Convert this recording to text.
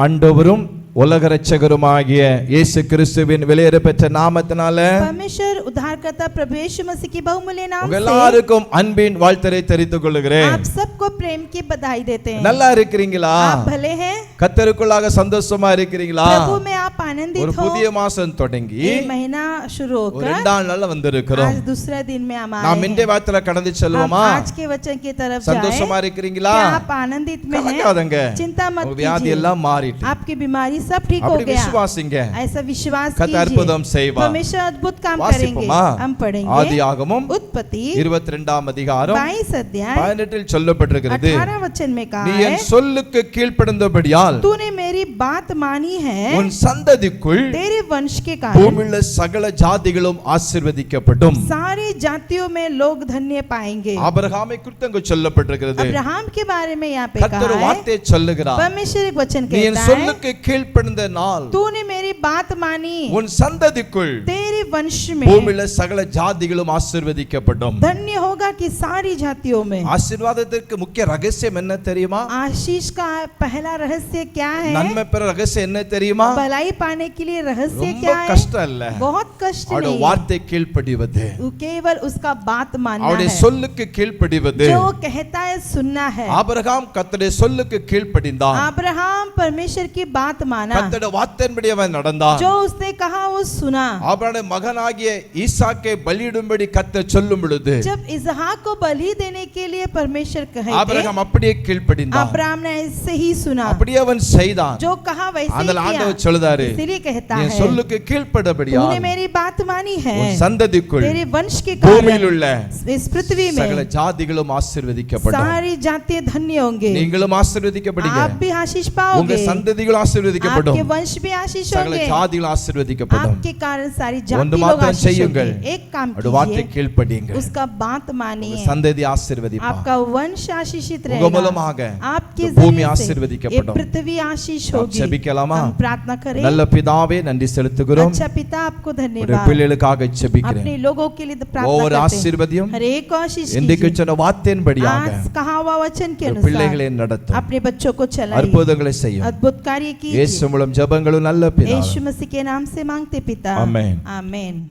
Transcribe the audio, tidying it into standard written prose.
ஆண்டவரும் உலக இரட்சகருமாகிய இயேசு கிறிஸ்துவின் விலையேறப்பெற்ற நாமத்தினால परमेश्वर उद्धारकर्ता प्रभु यीशु मसीह की बहुमूल्य नाम से எல்லாருக்கும் அன்பின் வாழ்த்தரை தெரிவித்துக் கொள்கிறேன். आप सबको प्रेम की बधाई देते हैं. நல்லா இருக்கிறீங்களா? आप भले हैं? கர்த்தருக்குள்ளாக சந்தோஷமா இருக்கிறீங்களா? प्रभु में आप आनंदित ஒரு हो? புதிய மாசம் தொடங்கி ये महीना शुरू होकर இரண்டாம் நாள்ல வந்திருக்கிறோம். आज दूसरे दिन में हम आए நாம் இன்றைய வார்த்தையில கடந்து செல்வோமா? आज के वचन की तरफ जाएं. சந்தோஷமா இருக்கிறீங்களா? क्या आप आनंदित में हैं? கலங்காதங்க. चिंता मत कीजिए. வியாதி எல்லாம் மாறிட்டு. आपकी बीमारी सब ठीक हो அப்படி गया. விசுவாசிங்க. ऐसा विश्वास கர்த்தர் कीजिए. அற்புதம் செய்வார். परमेश्वर अद्भुत काम करेंगे. हम पढ़ेंगे ஆதியாகமம் उत्पत्ति 22ஆம் அதிகாரம் 22 अध्याय 18 சொல்லப்பட்டிருக்கிறது. 18 वचन में कहा நீ है, என் சொல்லுக்கு கீழ்ப்படிந்தபடியால் तूने मेरी बात मानी है, உன் சந்ததிக்குள் तेरे वंश के कारण பூமியிலுள்ள சகல ஜாதிகளும் ஆசீர்வதிக்கப்படும். सारी जातियों में लोग धन्य पाएंगे. ஆபிரகாமை குறித்து அங்கு சொல்லப்பட்டிருக்கிறது. अब्राहम के बारे में यहाँ पे கர்த்தர் कहा है, வார்த்தை சொல்லுகிறார். परमेश्वर एक वचन நீ என் कहता है, சொல்லுக்கு கீழ்ப்படிந்த நாள் तूने मेरी बात मानी, உன் சந்ததிக்குள் तेरे वंश में பூமியிலுள்ள சகல ஜாதிகளும் ஆசீர்வதிக்கப்படும். धन्य होगा कि सारी जातियों में. ஆசீர்வாதத்திற்கு முக்கிய ரகசியம் என்ன தெரியுமா? आशीष का पहला रहस्य क्या है? நன்மை பெற ரகசியம் என்ன தெரியுமா? भलाई पाने के लिए रहस्य ரொம்ப क्या है? கஷ்டம் இல்ல. बहुत कष्ट அவருடைய नहीं, வார்த்தை கீழ்ப்படிவது, केवल उसका बात मानना அவருடைய है. சொல்லுக்கு கீழ்ப்படிவது. जो कहता है सुनना है. ஆபிரகாம் கர்த்தருடைய சொல்லுக்கு கீழ்ப்படிந்தான். अब्राहम परमेश्वर की बात माना, கர்த்தருடைய வார்த்தையின்படி அவன் நடந்தான். जो उसने कहा वो सुना. ஆபிரகாமுடைய மகனாகிய ஈசாக்கை பலியிடும்படி கர்த்தர் சொல்லும் பொழுது जब इसहाक को बलि देने के लिए परमेश्वर कहे थे, ஆபிரகாம் அப்படியே கீழ்ப்படிந்தான். अब्राहम ने ऐसे ही सुना, அப்படியே அவன் செய்தான். जो कहा वैसे ही அந்த किया. ஆண்டவர் சொல்லுதாரு, इसीलिए कहता என் है, சொல்லுக்கு கீழ்ப்படிபடியால் तूने मेरी बात मानी है, உன் சந்ததிக்குள் तेरे वंश के பூமியில் कारण உள்ள इस पृथ्वी சகல में ஜாதிகளும் ஆசீர்வதிக்கப்படும். सारी जातियां धन्य होंगे. நீங்களும் ஆசீர்வதிக்கப்படுங்க. आप भी आशीष உங்க पाओगे, சந்ததிகள் ஆசீர்வதிக்கப்படும். आपके वंश भी आशीष சகல होंगे. ஜாதிகள் ஆசீர்வதிக்கப்படும். आपके कारण सारी ஒன்று जाति लोग மாத்திரம் आशीष செய்யுங்கள். होंगे. एक काम அவருடைய வார்த்தை कीजिए, கீழ்ப்படியுங்கள். उसका बात मानिए, சந்ததி ஆசீர்வதிப்பார். आपका वंश आशीषित உங்க रहेगा. மூலமாக आपके இந்த பூமி जरिए से ये ஆசீர்வதிக்கப்படும். पृथ्वी आशीष நாம் होगी. ஜெபிக்கலாமா? हम प्रार्थना करें. நல்ல பிதாவே நன்றி செலுத்துகிறோம். अच्छा पिता आपको உடைய धन्यवाद. பிள்ளைகளுக்காக ஜெபிக்கிறேன். अपने लोगों के लिए प्रार्थना ஒவ்வொரு करते हैं. ஆசீர்வதியும் हर एक को आशीष இன்றைக்கு कीजिए. சொன்ன வார்த்தையின்படியாக आज कहा हुआ वचन के உடைய अनुसार பிள்ளைகளை நடத்தும். अपने बच्चों को चलाइए, அற்புதங்களை செய்யும். अद्भुत कार्य कीजिए. இயேசு மூலம் ஜெபங்களும் நல்ல பிதாவே. यीशु मसीह के नाम से मांगते पिता, आमेन. आमेन.